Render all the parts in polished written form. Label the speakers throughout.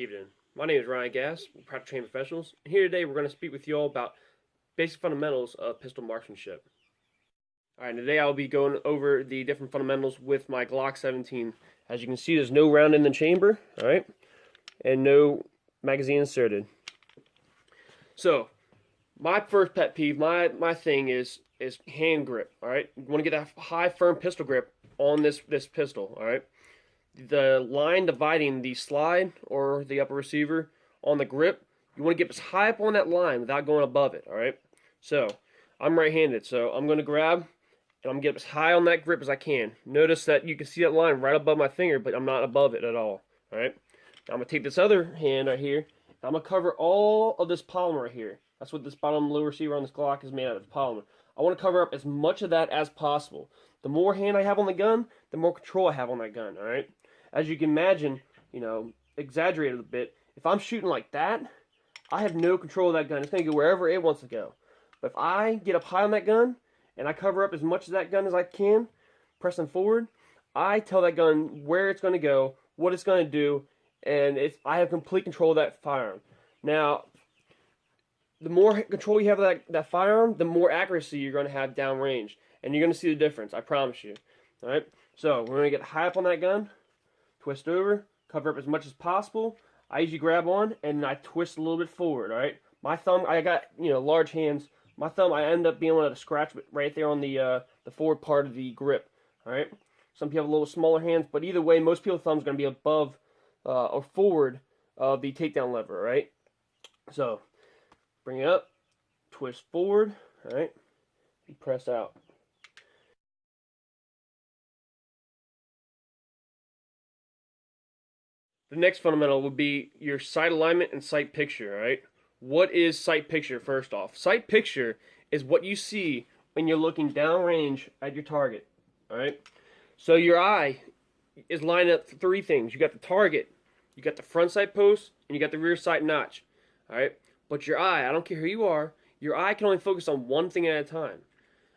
Speaker 1: Evening. My name is Ryan Gass, Practical Training Professionals, and here today we're going to speak with you all about basic fundamentals of pistol marksmanship. Alright, today I'll be going over the different fundamentals with my Glock 17. As you can see, there's no round in the chamber, alright, and no magazine inserted. So, my first pet peeve, my thing is hand grip, alright? You want to get that high, firm pistol grip on this pistol, alright? The line dividing the slide or the upper receiver on the grip, you want to get as high up on that line without going above it, alright? So, I'm right-handed, so I'm going to grab and I'm going to get as high on that grip as I can. Notice that you can see that line right above my finger, but I'm not above it at all, alright? Now I'm going to take this other hand right here, and I'm going to cover all of this polymer right here. That's what this bottom low receiver on this Glock is made out of, polymer. I want to cover up as much of that as possible. The more hand I have on the gun, the more control I have on that gun, alright? As you can imagine, exaggerated a bit, if I'm shooting like that, I have no control of that gun. It's going to go wherever it wants to go. But if I get up high on that gun, and I cover up as much of that gun as I can, pressing forward, I tell that gun where it's going to go, what it's going to do, and I have complete control of that firearm. Now, the more control you have of that firearm, the more accuracy you're going to have downrange. And you're going to see the difference, I promise you. Alright? So, we're going to get high up on that gun, twist over, cover up as much as possible. I usually grab on, and I twist a little bit forward, alright? My thumb, I got, large hands. My thumb, I end up being able to scratch right there on the forward part of the grip, alright? Some people have a little smaller hands, but either way, most people's thumb's going to be above or forward of the takedown lever, alright? So, bring it up, twist forward, alright? And press out. The next fundamental would be your sight alignment and sight picture, alright? What is sight picture, first off? Sight picture is what you see when you're looking downrange at your target, alright? So your eye is lined up for three things. You got the target, you got the front sight post, and you got the rear sight notch, alright? But your eye, I don't care who you are, your eye can only focus on one thing at a time,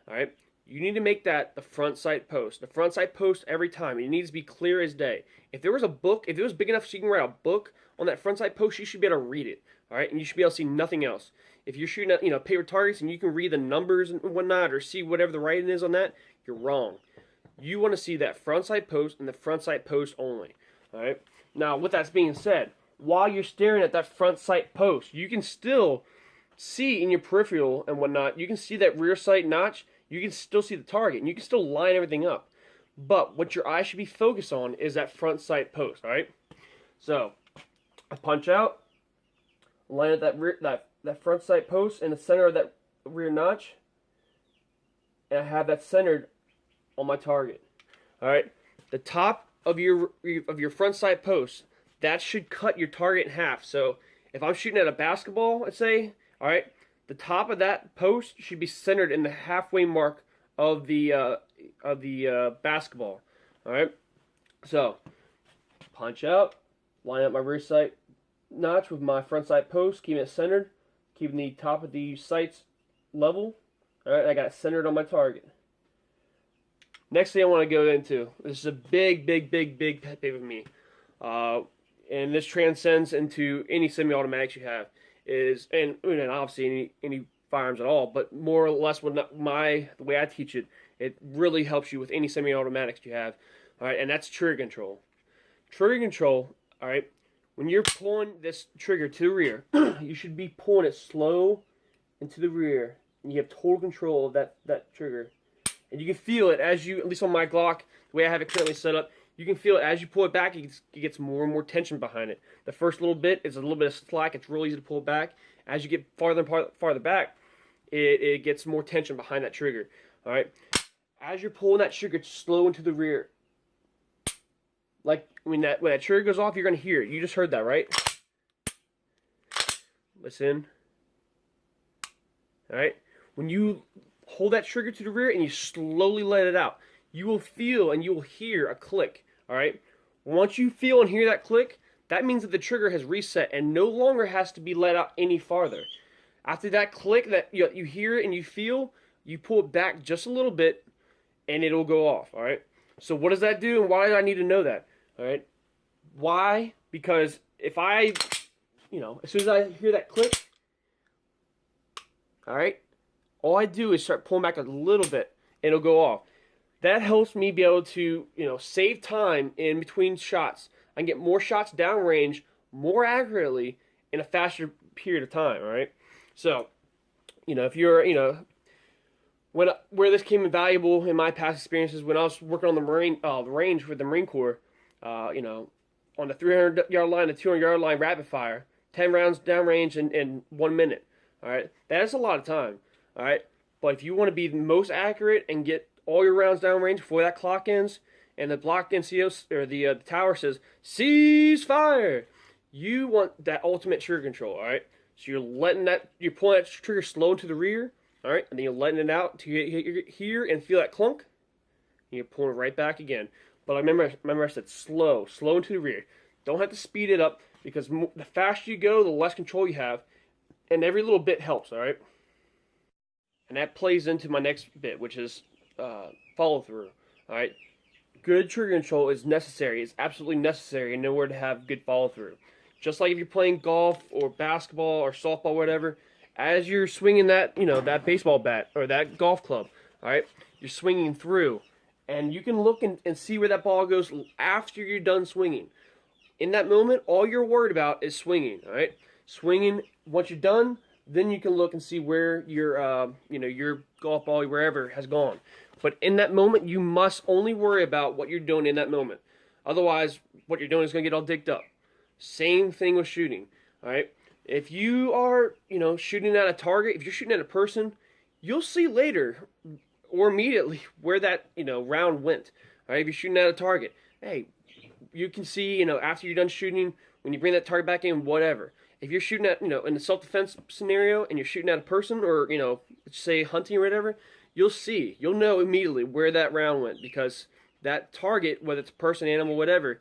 Speaker 1: alright? You need to make that the front sight post. The front sight post every time. It needs to be clear as day. If there was a book, if it was big enough so you can write a book on that front sight post, you should be able to read it. Alright? And you should be able to see nothing else. If you're shooting at paper targets and you can read the numbers and whatnot or see whatever the writing is on that, you're wrong. You want to see that front sight post and the front sight post only. Alright? Now, with that being said, while you're staring at that front sight post, you can still see in your peripheral and whatnot, you can see that rear sight notch. You can still see the target, and you can still line everything up. But what your eye should be focused on is that front sight post, alright? So, I punch out, line up that front sight post in the center of that rear notch, and I have that centered on my target. Alright? The top of your front sight post, that should cut your target in half. So, if I'm shooting at a basketball, let's say, alright, the top of that post should be centered in the halfway mark of the basketball. All right. So punch out, line up my rear sight notch with my front sight post, keeping it centered, keeping the top of the sights level. All right. I got it centered on my target. Next thing I want to go into. This is a big pet peeve of me, and this transcends into any semi-automatics you have. And obviously any firearms at all, but more or less the way I teach it, it really helps you with any semi-automatics you have. All right, and that's trigger control. Trigger control, all right, when you're pulling this trigger to the rear, you should be pulling it slow into the rear, and you have total control of that trigger. And you can feel it as you, at least on my Glock, the way I have it currently set up, you can feel it as you pull it back, it gets more and more tension behind it. The first little bit is a little bit of slack. It's really easy to pull it back. As you get farther and farther back, it gets more tension behind that trigger. All right. As you're pulling that trigger slow into the rear, like when that trigger goes off, you're going to hear it. You just heard that, right? Listen. All right. When you hold that trigger to the rear and you slowly let it out, you will feel and you will hear a click. All right. Once you feel and hear that click, that means that the trigger has reset and no longer has to be let out any farther. After that click that you hear it and you feel, you pull it back just a little bit and it'll go off. All right. So what does that do and why do I need to know that? All right. Why? Because if I, as soon as I hear that click, all right, all I do is start pulling back a little bit, and it'll go off. That helps me be able to, save time in between shots. I can get more shots downrange more accurately in a faster period of time, all right? So, if you're, where this came invaluable in my past experiences when I was working on the range with the Marine Corps, on the 300-yard line, the 200-yard line, rapid fire, 10 rounds downrange in 1 minute, all right? That is a lot of time, all right? But if you want to be the most accurate and get all your rounds downrange before that clock ends, and the block NCO or the tower says cease fire, you want that ultimate trigger control. All right, so you're pulling that trigger slow into the rear. All right, and then you're letting it out to hit here and feel that clunk. And you're pulling it right back again. But remember I said slow into the rear. Don't have to speed it up because the faster you go, the less control you have, and every little bit helps. All right, and that plays into my next bit, which is follow through. All right, good trigger control is necessary. It's absolutely necessary in order to have good follow through. Just like if you're playing golf or basketball or softball, whatever, as you're swinging that, that baseball bat or that golf club, all right, you're swinging through, and you can look and see where that ball goes after you're done swinging. In that moment, all you're worried about is swinging. All right, swinging. Once you're done, then you can look and see where your golf ball, wherever, has gone. But in that moment, you must only worry about what you're doing in that moment. Otherwise, what you're doing is going to get all dicked up. Same thing with shooting. All right. If you are, shooting at a target, if you're shooting at a person, you'll see later or immediately where that, round went. All right. If you're shooting at a target, hey, you can see, after you're done shooting, when you bring that target back in, whatever. If you're shooting at, in a self-defense scenario and you're shooting at a person or, let's say hunting or whatever, you'll know immediately where that round went because that target, whether it's a person, animal, whatever,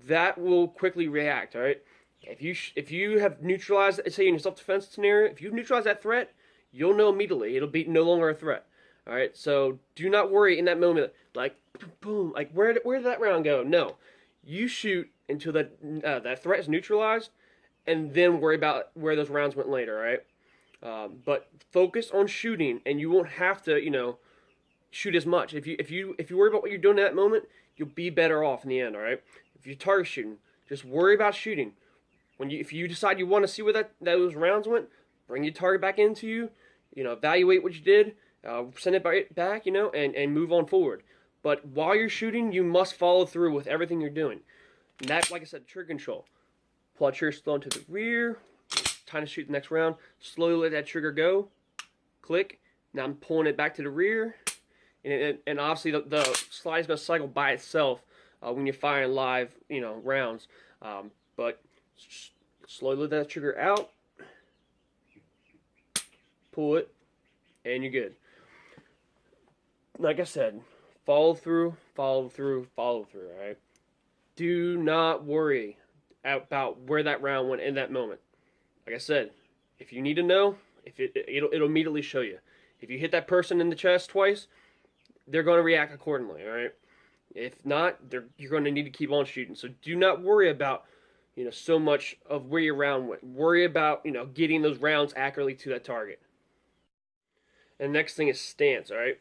Speaker 1: that will quickly react, all right? If you have neutralized, say in a self-defense scenario, if you've neutralized that threat, you'll know immediately. It'll be no longer a threat, all right? So do not worry in that moment, like, boom, like where did that round go? No. You shoot until that threat is neutralized, and then worry about where those rounds went later, all right? But focus on shooting, and you won't have to, shoot as much. If you worry about what you're doing in that moment, you'll be better off in the end. All right. If you're target shooting, just worry about shooting. If you decide you want to see where those rounds went, bring your target back into you. Evaluate what you did, send it back, and move on forward. But while you're shooting, you must follow through with everything you're doing. And that, like I said, trigger control. Pull that trigger slow into the rear. Time to shoot the next round. Slowly let that trigger go. Click. Now I'm pulling it back to the rear. And obviously the slide is going to cycle by itself when you're firing live, rounds. But slowly let that trigger out. Pull it. And you're good. Like I said, follow through, all right? Do not worry about where that round went in that moment. Like I said, if you need to know, it'll immediately show you. If you hit that person in the chest twice, they're going to react accordingly, all right? If not, you're going to need to keep on shooting. So do not worry about, so much of where your round went. Worry about, getting those rounds accurately to that target. And the next thing is stance, all right?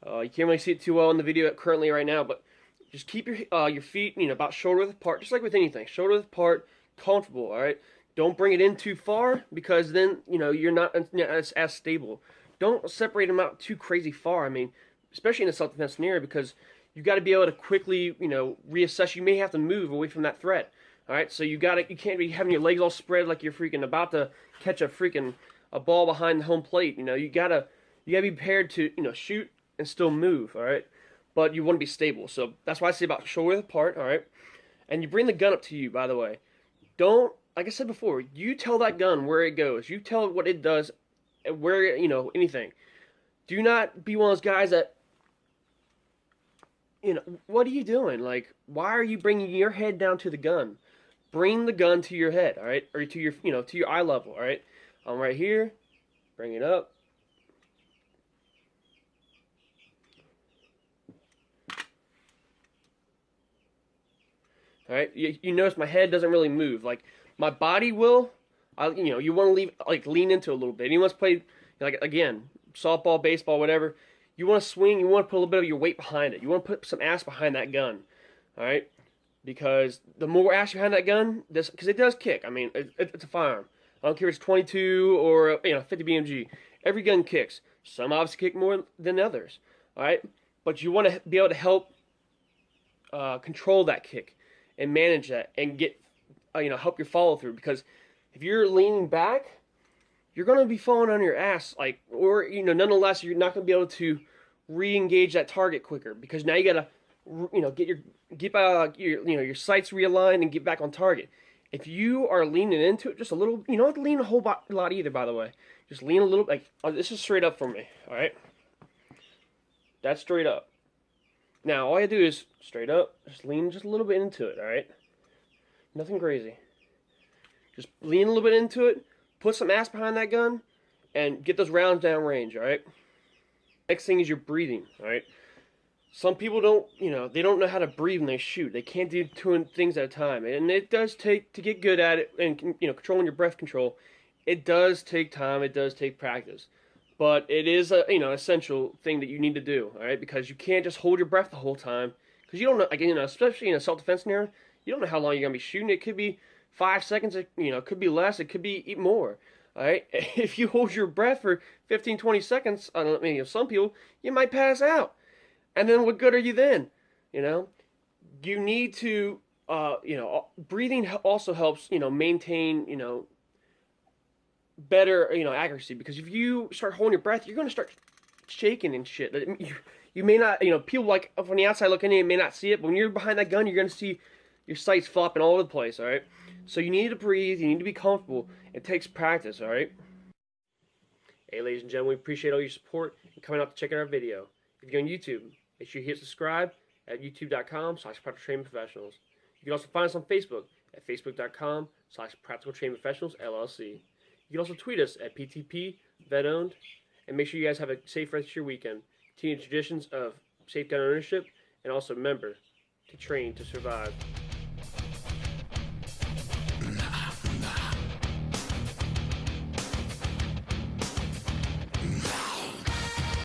Speaker 1: You can't really see it too well in the video currently right now, but just keep your feet, about shoulder width apart, just like with anything. Shoulder width apart, comfortable, all right? Don't bring it in too far because then, you're not as stable. Don't separate them out too crazy far. I mean, especially in a self-defense scenario, because you got to be able to quickly, reassess. You may have to move away from that threat. All right, so you can't be having your legs all spread like you're freaking about to catch a ball behind the home plate. You gotta be prepared to shoot and still move. All right, but you want to be stable. So that's why I say about shoulder width apart. All right, and you bring the gun up to you. By the way, don't, like I said before, you tell that gun where it goes. You tell it what it does, where anything. Do not be one of those guys that, what are you doing? Like, why are you bringing your head down to the gun? Bring the gun to your head, all right? Or to your, to your eye level, all right? I'm right here. Bring it up. All right? You notice my head doesn't really move. Like, My body will. You want to lean into it a little bit. Anyone wants to play, like, again, softball, baseball, whatever. You want to swing. You want to put a little bit of your weight behind it. You want to put some ass behind that gun. All right, because the more ass behind that gun, because it does kick. I mean, it's a firearm. I don't care if it's 22 or 50 BMG. Every gun kicks. Some obviously kick more than others. All right, but you want to be able to help control that kick and manage that and get help your follow through, because if you're leaning back, you're going to be falling on your ass, nonetheless, you're not going to be able to re-engage that target quicker, because now you got to, get your sights realigned and get back on target. If you are leaning into it just a little, you don't have to lean a whole lot either, by the way. Just lean a little, this is straight up for me, all right? That's straight up. Now, all I do is straight up, just lean just a little bit into it, all right? Nothing crazy. Just lean a little bit into it, put some ass behind that gun, and get those rounds down range, all right? Next thing is your breathing, all right? Some people they don't know how to breathe when they shoot. They can't do two things at a time. And it does take, to get good at it and, controlling your breath control, it does take time, it does take practice. But it is a, essential thing that you need to do, all right? Because you can't just hold your breath the whole time. Because you don't know, again, especially in a self-defense scenario, you don't know how long you're going to be shooting. It could be 5 seconds, it could be less, it could be even more, all right? If you hold your breath for 15, 20 seconds, some people, you might pass out. And then what good are you then, You need to, breathing also helps, maintain, better, accuracy. Because if you start holding your breath, you're going to start shaking and shit. You may not, people from the outside looking in may not see it, but when you're behind that gun, you're going to see your sights flopping all over the place, all right? So you need to breathe, you need to be comfortable. It takes practice, all right? Hey, ladies and gentlemen, we appreciate all your support and coming out to check out our video. If you're on YouTube, make sure you hit subscribe at youtube.com/practicaltrainingprofessionals. You can also find us on Facebook at facebook.com/practicaltrainingprofessionals LLC. You can also tweet us at PTPVetOwned, and make sure you guys have a safe rest of your weekend. Continue traditions of safe gun ownership, and also remember to train to survive.